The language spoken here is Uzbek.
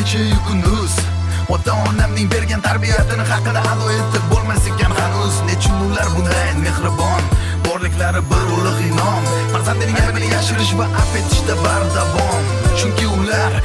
kecha-yu kunduz. Ota-onamning bergan tarbiyatini haqida ado etib bo'lmas ekan hanuz. Nechun ular bunday mehribon, borliklari bir ulug' inom. Farzandining aybini yashirish va afv etishda bardavom. Chunki ular